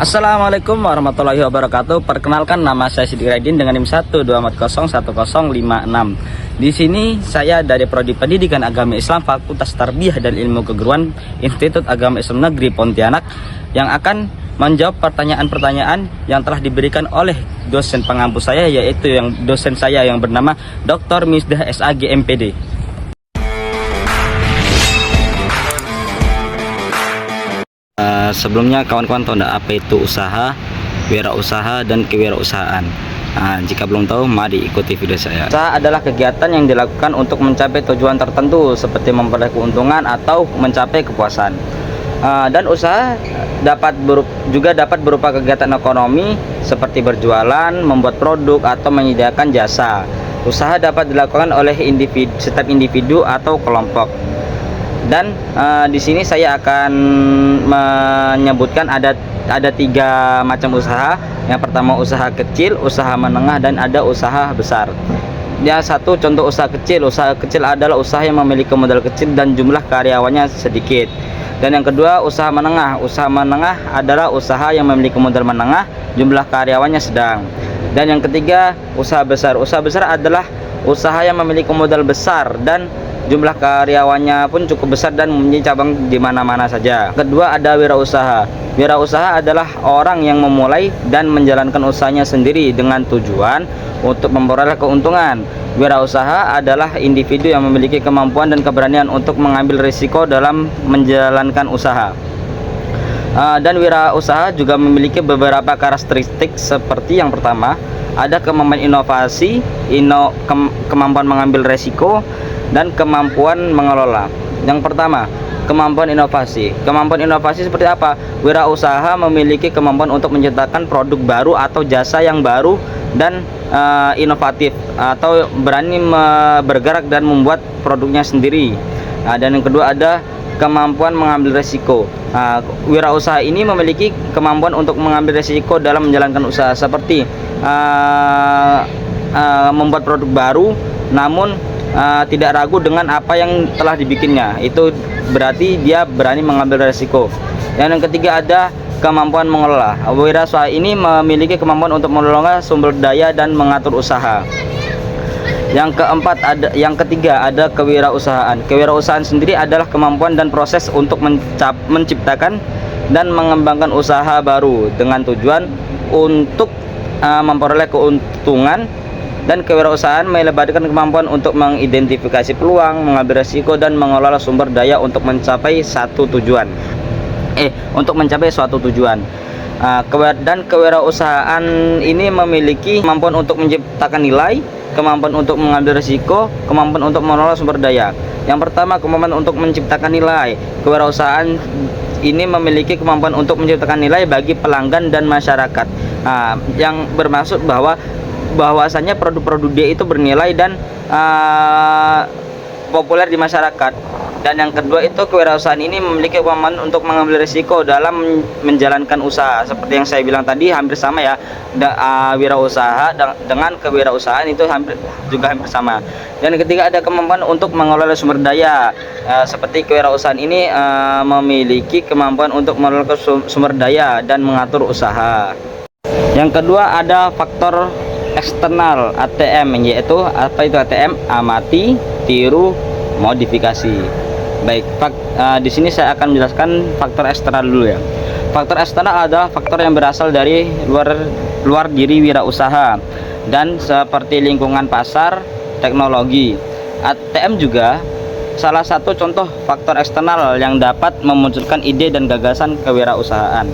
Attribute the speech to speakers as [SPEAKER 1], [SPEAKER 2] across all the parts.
[SPEAKER 1] Assalamualaikum warahmatullahi wabarakatuh. Perkenalkan, nama saya Sidik Raidin dengan NIM 124011056. Di sini saya dari Prodi Pendidikan Agama Islam Fakultas Tarbiyah dan Ilmu Keguruan Institut Agama Islam Negeri Pontianak yang akan menjawab pertanyaan-pertanyaan yang telah diberikan oleh dosen pengampu saya, yaitu dosen saya yang bernama Dr. Misdah SAG MPD. Sebelumnya kawan-kawan tahu enggak apa itu usaha, wirausaha, dan kewirausahaan? Jika belum tahu, mari ikuti video saya. Usaha adalah kegiatan yang dilakukan untuk mencapai tujuan tertentu seperti memperoleh keuntungan atau mencapai kepuasan. Dan usaha juga dapat berupa kegiatan ekonomi seperti berjualan, membuat produk, atau menyediakan jasa. Usaha dapat dilakukan oleh setiap individu atau kelompok. Dan di sini saya akan menyebutkan ada 3 macam usaha. Yang pertama usaha kecil, usaha menengah, dan ada usaha besar. Satu contoh usaha kecil. Usaha kecil adalah usaha yang memiliki modal kecil dan jumlah karyawannya sedikit. Dan yang kedua usaha menengah. Usaha menengah adalah usaha yang memiliki modal menengah, jumlah karyawannya sedang. Dan yang ketiga usaha besar. Usaha besar adalah usaha yang memiliki modal besar dan jumlah karyawannya pun cukup besar dan mempunyai cabang di mana-mana saja. Kedua ada wirausaha. Wirausaha adalah orang yang memulai dan menjalankan usahanya sendiri dengan tujuan untuk memperoleh keuntungan. Wirausaha adalah individu yang memiliki kemampuan dan keberanian untuk mengambil risiko dalam menjalankan usaha. Dan wirausaha juga memiliki beberapa karakteristik seperti yang pertama, ada kemampuan inovasi, kemampuan mengambil risiko, dan kemampuan mengelola. Yang pertama, kemampuan inovasi. Kemampuan inovasi seperti apa? Wirausaha memiliki kemampuan untuk menciptakan produk baru atau jasa yang baru dan inovatif, atau berani bergerak dan membuat produknya sendiri. Dan yang kedua ada kemampuan mengambil resiko. Wirausaha ini memiliki kemampuan untuk mengambil resiko dalam menjalankan usaha, seperti membuat produk baru namun tidak ragu dengan apa yang telah dibikinnya. Itu berarti dia berani mengambil resiko. Dan yang ketiga ada kemampuan mengelola. Wirausaha ini memiliki kemampuan untuk mengelola sumber daya dan mengatur usaha. Yang ketiga ada kewirausahaan. Kewirausahaan sendiri adalah kemampuan dan proses untuk menciptakan dan mengembangkan usaha baru dengan tujuan untuk memperoleh keuntungan. Dan kewirausahaan melibatkan kemampuan untuk mengidentifikasi peluang, mengambil risiko, dan mengelola sumber daya untuk mencapai suatu tujuan. Dan kewirausahaan ini memiliki kemampuan untuk menciptakan nilai, kemampuan untuk mengambil risiko, kemampuan untuk mengelola sumber daya. Yang pertama, kemampuan untuk menciptakan nilai. Kewirausahaan ini memiliki kemampuan untuk menciptakan nilai bagi pelanggan dan masyarakat. Yang bermaksud bahwasanya produk-produk dia itu bernilai dan populer di masyarakat. Dan yang kedua itu kewirausahaan ini memiliki kemampuan untuk mengambil risiko dalam menjalankan usaha. Seperti yang saya bilang tadi, hampir sama ya. Wirausaha dengan kewirausahaan itu hampir sama. Dan yang ketiga ada kemampuan untuk mengelola sumber daya. Seperti kewirausahaan ini memiliki kemampuan untuk mengelola sumber daya dan mengatur usaha. Yang kedua ada faktor eksternal ATM, yaitu apa itu ATM? Amati, tiru, modifikasi. Baik, di sini saya akan menjelaskan faktor eksternal dulu ya. Faktor eksternal adalah faktor yang berasal dari luar diri wirausaha dan seperti lingkungan pasar, teknologi. ATM juga salah satu contoh faktor eksternal yang dapat memunculkan ide dan gagasan kewirausahaan.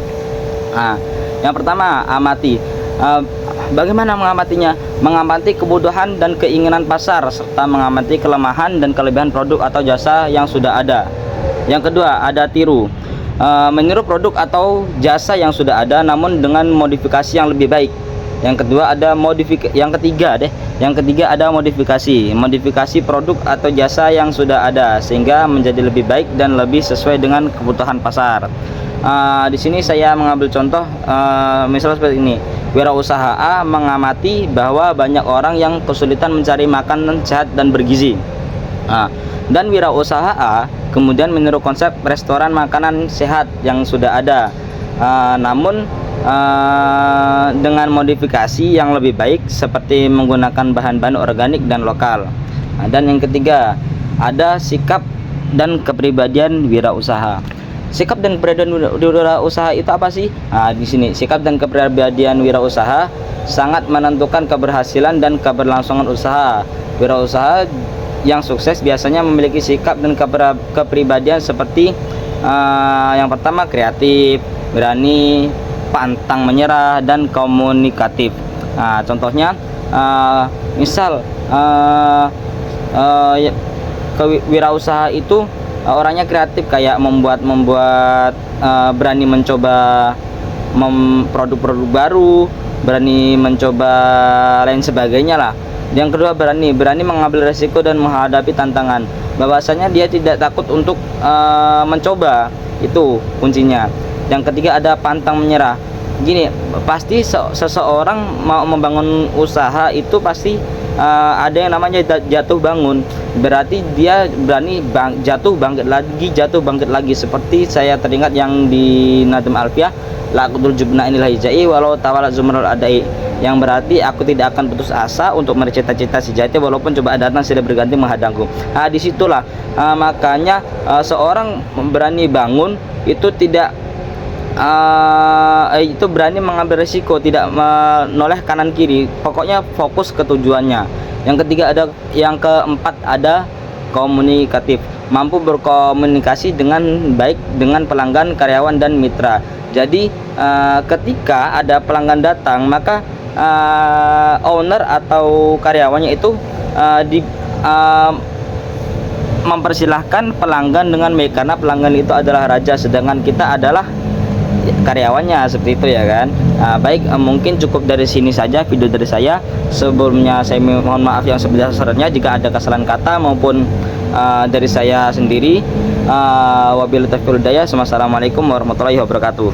[SPEAKER 1] Yang pertama, amati. Bagaimana mengamatinya? Mengamati kebutuhan dan keinginan pasar serta mengamati kelemahan dan kelebihan produk atau jasa yang sudah ada. Yang kedua ada tiru. Meniru produk atau jasa yang sudah ada namun dengan modifikasi yang lebih baik. Yang ketiga ada modifikasi produk atau jasa yang sudah ada sehingga menjadi lebih baik dan lebih sesuai dengan kebutuhan pasar. Di sini saya mengambil contoh misalnya seperti ini. Wirausaha A mengamati bahwa banyak orang yang kesulitan mencari makanan sehat dan bergizi. Dan wirausaha A kemudian meniru konsep restoran makanan sehat yang sudah ada. Namun dengan modifikasi yang lebih baik seperti menggunakan bahan-bahan organik dan lokal. Dan yang ketiga, ada sikap dan kepribadian wirausaha. Sikap dan kepribadian wirausaha itu apa sih? Di sini sikap dan kepribadian wirausaha sangat menentukan keberhasilan dan keberlangsungan usaha. Wirausaha yang sukses biasanya memiliki sikap dan kepribadian seperti yang pertama kreatif, berani, pantang menyerah, dan komunikatif. Contohnya misal kewirausaha itu orangnya kreatif, kayak membuat berani mencoba produk-produk baru, berani mencoba lain sebagainya lah. Yang kedua, berani mengambil resiko dan menghadapi tantangan. Bahwasanya dia tidak takut untuk mencoba, itu kuncinya. Yang ketiga, ada pantang menyerah. Gini, pasti seseorang mau membangun usaha itu pasti ada yang namanya jatuh bangun. Berarti dia berani jatuh bangkit lagi, seperti saya teringat yang di Nadm Alfiah, laqadul jubna inilah hijai walau tawala zumrul adai, yang berarti aku tidak akan putus asa untuk meraih cita-cita si jati walaupun coba datang silih berganti menghadangku. Disitulah makanya seorang berani bangun itu tidak itu berani mengambil risiko, tidak menoleh kanan kiri, pokoknya fokus ke tujuannya. Yang ketiga, yang keempat ada komunikatif, mampu berkomunikasi dengan baik dengan pelanggan, karyawan, dan mitra. Jadi ketika ada pelanggan datang, maka owner atau karyawannya itu mempersilahkan pelanggan dengan baik, karena pelanggan itu adalah raja, sedangkan kita adalah karyawannya, seperti itu ya kan. Baik, mungkin cukup dari sini saja video dari saya. Sebelumnya saya mohon maaf yang sebesar-besarnya jika ada kesalahan kata maupun dari saya sendiri. Wabillahi taufiq wal hidayah. Wassalamualaikum warahmatullahi wabarakatuh.